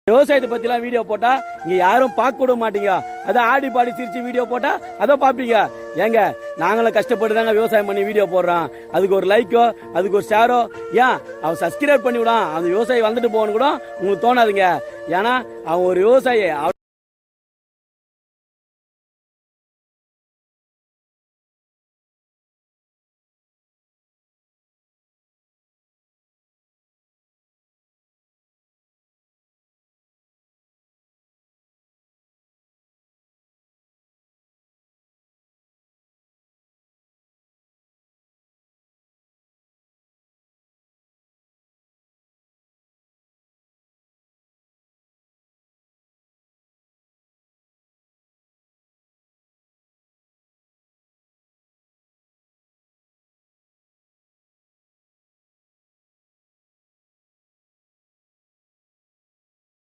விவசாயத்தை பத்திலாம் வீடியோ போட்டா இங்க யாரும் பார்க்க விட மாட்டீங்க. அதான் ஆடி பாடி சிரிச்சு வீடியோ போட்டா அதை பாப்பீங்க. ஏங்க நாங்களும் கஷ்டப்பட்டு தாங்க விவசாயம் பண்ணி வீடியோ போடுறோம். அதுக்கு ஒரு லைக்கோ அதுக்கு ஒரு ஷேரோ ஏன் அவன் சப்ஸ்கிரைப் பண்ணி விடான் அந்த விவசாயி வந்துட்டு போகணும் கூட உங்களுக்கு தோணாதுங்க. ஏன்னா அவன் ஒரு விவசாயி.